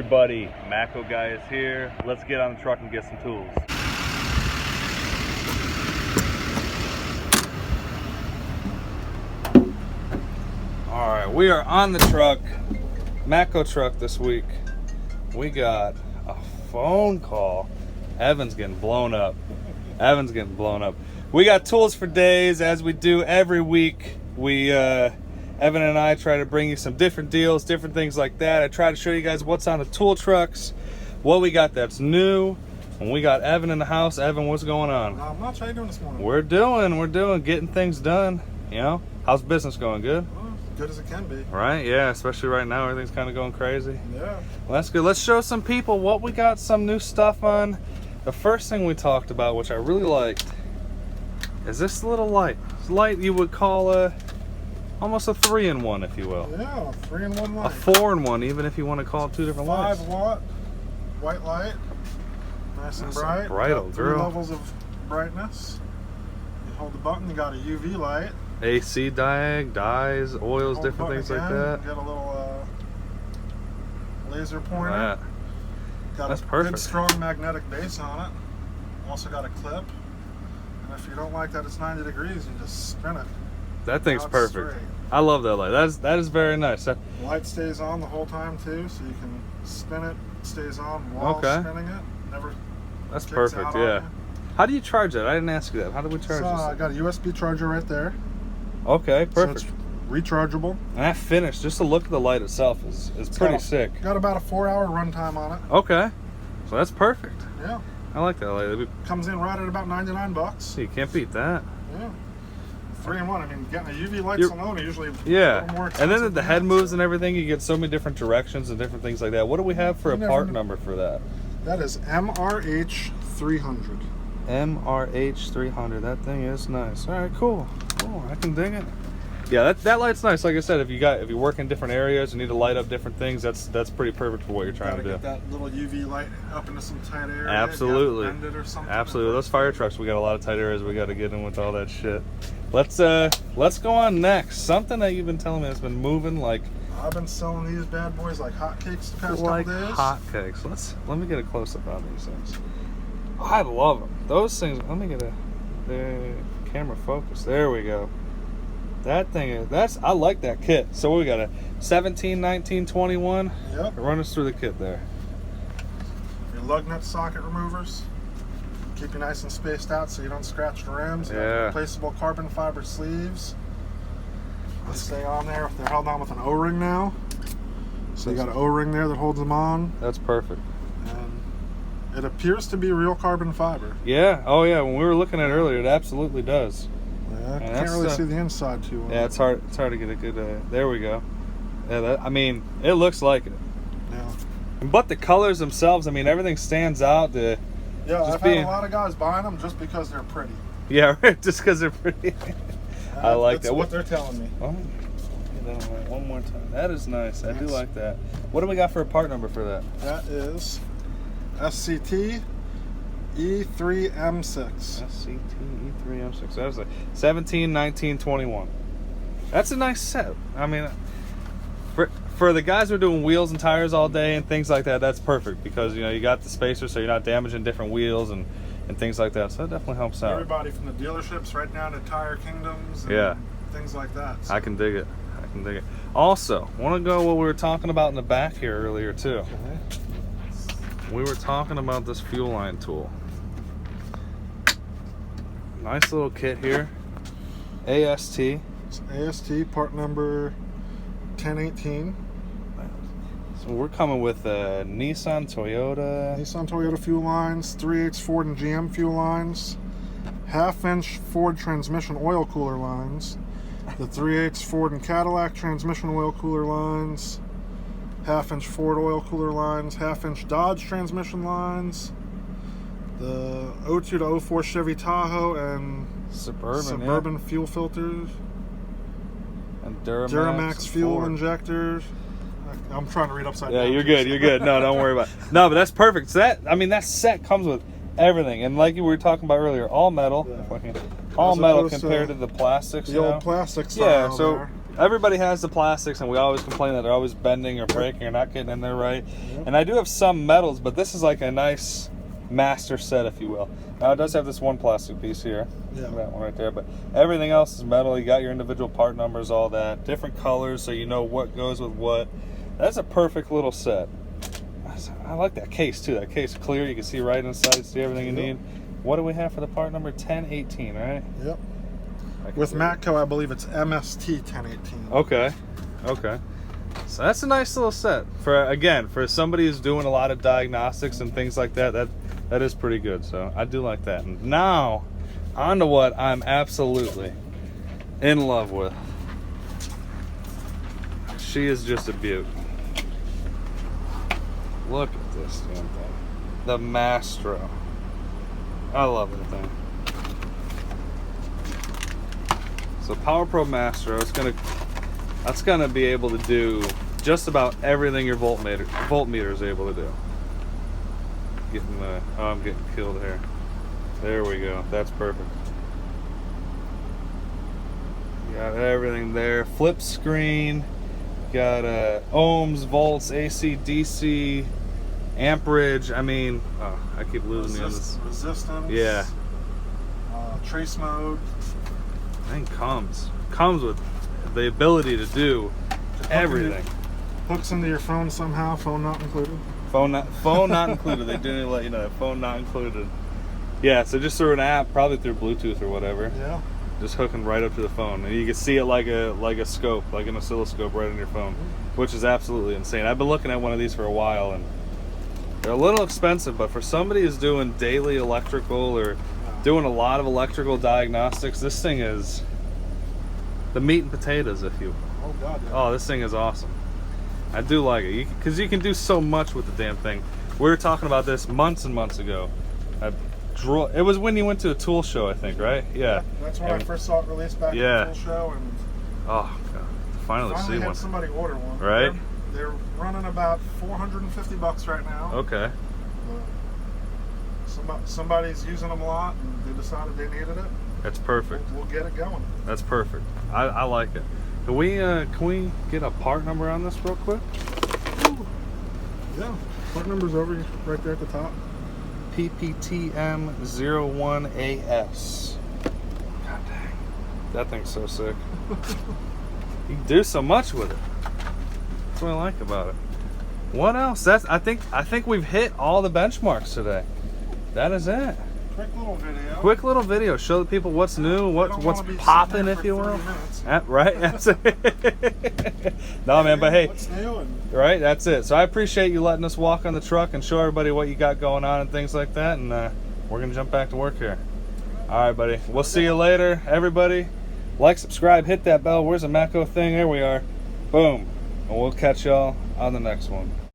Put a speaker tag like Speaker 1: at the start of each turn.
Speaker 1: Everybody, Matco guy is here. Let's get on the truck and get some tools. All right, we are on the truck, Matco truck this week. We got a phone call. Evan's getting blown up. We got tools for days, as we do every week. Evan and I try to bring you some different deals, different things like that. I try to show you guys what's on the tool trucks, what we got that's new. And we got Evan in the house. Evan, what's going on?
Speaker 2: Not much. How you doing this morning?
Speaker 1: We're doing, getting things done. You know, how's business going? Good?
Speaker 2: Well, as good as it can be.
Speaker 1: Right, yeah, especially right now, everything's kind of going crazy.
Speaker 2: Yeah.
Speaker 1: Well, that's good. Let's show some people what we got some new stuff on. The first thing we talked about, which I really liked, is this little light. This light you would call almost a 3-in-1, if you will.
Speaker 2: Yeah, 3-in-1 light.
Speaker 1: A 4-in-1, even if you want to call it two different lights.
Speaker 2: 5-watt white light, nice and bright.
Speaker 1: Bright old
Speaker 2: Three
Speaker 1: girl.
Speaker 2: levels of brightness. You hold the button, you got a UV light.
Speaker 1: AC diag, dyes, oils,
Speaker 2: Hold
Speaker 1: different
Speaker 2: the
Speaker 1: things
Speaker 2: button
Speaker 1: like
Speaker 2: again,
Speaker 1: that.
Speaker 2: Get a little laser pointer.
Speaker 1: That.
Speaker 2: Got
Speaker 1: That's
Speaker 2: a
Speaker 1: perfect.
Speaker 2: good strong magnetic base on it. Also got a clip. And if you don't like that it's 90 degrees, you just spin it.
Speaker 1: That thing's
Speaker 2: Now it's
Speaker 1: perfect.
Speaker 2: straight.
Speaker 1: I love that light. That is very nice.
Speaker 2: The light stays on the whole time too, so you can spin it, stays on while spinning it. Never
Speaker 1: That's
Speaker 2: kicks
Speaker 1: perfect,
Speaker 2: out on
Speaker 1: yeah.
Speaker 2: you.
Speaker 1: How do you charge that? I didn't ask you that. How do we charge
Speaker 2: So I
Speaker 1: this?
Speaker 2: got a USB charger right there.
Speaker 1: Okay, perfect.
Speaker 2: So it's rechargeable.
Speaker 1: And that finish, just to look at the light itself is pretty sick.
Speaker 2: Got about a 4-hour runtime on it.
Speaker 1: Okay, so that's perfect.
Speaker 2: Yeah.
Speaker 1: I like that light.
Speaker 2: Comes in right at about $99.
Speaker 1: See, you can't beat that.
Speaker 2: Yeah. 3-in-1. I mean, getting a UV lights alone are usually a little more
Speaker 1: Yeah,
Speaker 2: expensive
Speaker 1: and then
Speaker 2: than
Speaker 1: the head
Speaker 2: that,
Speaker 1: moves
Speaker 2: so.
Speaker 1: and everything, you get so many different directions and different things like that. What do we have for a part number for that?
Speaker 2: That is MRH 300.
Speaker 1: MRH 300. That thing is nice. All right, cool. I can dig it. Yeah, that light's nice. Like I said, if you work in different areas and need to light up different things, that's pretty perfect for what you're trying to do.
Speaker 2: Get that little UV light up into some tight area.
Speaker 1: Absolutely.
Speaker 2: Bend it or something.
Speaker 1: Absolutely. Those fire trucks, we got a lot of tight areas we got to get in with all that shit. Let's go on next. Something that you've been telling me has been moving like.
Speaker 2: I've been selling these bad boys like hotcakes the past
Speaker 1: Like
Speaker 2: couple days.
Speaker 1: hotcakes. Let me get a close up on these things. I love them. Those things. Let me get the camera focus. There we go. That thing is I like that kit. So we got a 17, 19, 21.
Speaker 2: Yep.
Speaker 1: Run us through the kit there.
Speaker 2: Your lug nut socket removers. Keep you nice and spaced out so you don't scratch the rims. You got replaceable carbon fiber sleeves. They stay on there. They're held on with an O-ring now. So you got an O-ring there that holds them on.
Speaker 1: That's perfect.
Speaker 2: And it appears to be real carbon fiber.
Speaker 1: Yeah. Oh yeah. When we were looking at it earlier, it absolutely does.
Speaker 2: Yeah, I can't really see the inside too well.
Speaker 1: Yeah, it's hard to get a good. There we go. Yeah, I mean, it looks like it.
Speaker 2: Yeah.
Speaker 1: But the colors themselves, I mean, everything stands out.
Speaker 2: Yeah, I've had a lot of guys buying them just because they're pretty.
Speaker 1: Yeah, right. Just because they're pretty. I like that.
Speaker 2: That's what they're telling me.
Speaker 1: Oh, get that one more time. That is nice. I do like that. What do we got for a part number for that?
Speaker 2: That is SCT E3M6.
Speaker 1: SCT E3M6. That was like 17, 19, 21. That's a nice set. I mean, for the guys who are doing wheels and tires all day and things like that, that's perfect because you got the spacer, so you're not damaging different wheels and things like that. So that definitely helps out.
Speaker 2: Everybody from the dealerships right down to Tire Kingdoms and things like that. So.
Speaker 1: I can dig it. Also, want to go what we were talking about in the back here earlier too.
Speaker 2: Okay.
Speaker 1: We were talking about this fuel line tool. Nice little kit here. AST.
Speaker 2: It's AST part number 1018.
Speaker 1: So we're coming with Nissan, Toyota
Speaker 2: fuel lines, 3/8 Ford and GM fuel lines, 1/2-inch Ford transmission oil cooler lines, the 3/8 Ford and Cadillac transmission oil cooler lines, 1/2-inch Ford oil cooler lines, 1/2-inch Dodge transmission lines, the 02 to 04 Chevy Tahoe and Suburban fuel filters,
Speaker 1: and
Speaker 2: Duramax fuel injectors. I'm trying to read upside down.
Speaker 1: Yeah, you're good. No, don't worry about it. No, but that's perfect. So that set comes with everything. And like we were talking about earlier, all metal.
Speaker 2: Yeah.
Speaker 1: All
Speaker 2: As
Speaker 1: metal
Speaker 2: opposed
Speaker 1: compared to the plastics.
Speaker 2: The old plastic style.
Speaker 1: Yeah, so everybody has the plastics, and we always complain that they're always bending or breaking or not getting in there right.
Speaker 2: Yep.
Speaker 1: And I do have some metals, but this is like a nice master set, if you will. Now it does have this one plastic piece here, that one right there, but everything else is metal. You got your individual part numbers, all that, different colors, so you know what goes with what. That's a perfect little set. I like that case too. That case is clear, you can see right inside, see everything you need. What do we have for the part number? 1018, right?
Speaker 2: Yep. With Matco, I believe it's MST 1018.
Speaker 1: Okay. So that's a nice little set for somebody who's doing a lot of diagnostics and things like that. That is pretty good. So I do like that. And now, on to what I'm absolutely in love with. She is just a beaut. Look at this damn thing. The Mastro. I love that thing. So Power Pro Mastro, that's gonna be able to do just about everything your voltmeter is able to do. I'm getting killed here. There we go. That's perfect. Got everything there. Flip screen. Got ohms, volts, AC, DC, amperage. I mean, I keep losing me on this.
Speaker 2: Resistance.
Speaker 1: Yeah.
Speaker 2: Trace mode.
Speaker 1: I think comes with the ability to do everything.
Speaker 2: Hooks into your phone somehow. Phone not included.
Speaker 1: Phone not included. They do need to let you know that phone not included. Yeah, so just through an app, probably through Bluetooth or whatever.
Speaker 2: Yeah.
Speaker 1: Just hooking right up to the phone, and you can see it like a scope, like an oscilloscope right on your phone, which is absolutely insane. I've been looking at one of these for a while, and they're a little expensive, but for somebody who's doing daily electrical or doing a lot of electrical diagnostics, this thing is the meat and potatoes, if you will.
Speaker 2: Oh God. Yeah.
Speaker 1: Oh, this thing is awesome. I do like it because you can do so much with the damn thing. We were talking about this months and months ago. It was when you went to a tool show, I think, right? Yeah.
Speaker 2: That's when I first saw it released back at the tool show, and
Speaker 1: oh God, finally see
Speaker 2: had
Speaker 1: one.
Speaker 2: somebody order one.
Speaker 1: Right?
Speaker 2: They're running about $450 right now.
Speaker 1: Okay.
Speaker 2: Somebody's using them a lot, and they decided they needed it.
Speaker 1: That's perfect.
Speaker 2: We'll get it going.
Speaker 1: That's perfect. I like it. Can we get a part number on this real quick?
Speaker 2: Yeah. Part number's over right there at the top.
Speaker 1: PPTM01AS. God dang. That thing's so sick. You can do so much with it. That's what I like about it. What else? I think we've hit all the benchmarks today. That is it. Quick little video. Show the people what's new, what's popping, if you will. Right? That's it. No, man, but hey, right? That's it. So I appreciate you letting us walk on the truck and show everybody what you got going on and things like that. And we're going to jump back to work here. All right, buddy. We'll see you later, everybody. Like, subscribe, hit that bell. Where's the Matco thing? There we are. Boom. And we'll catch y'all on the next one.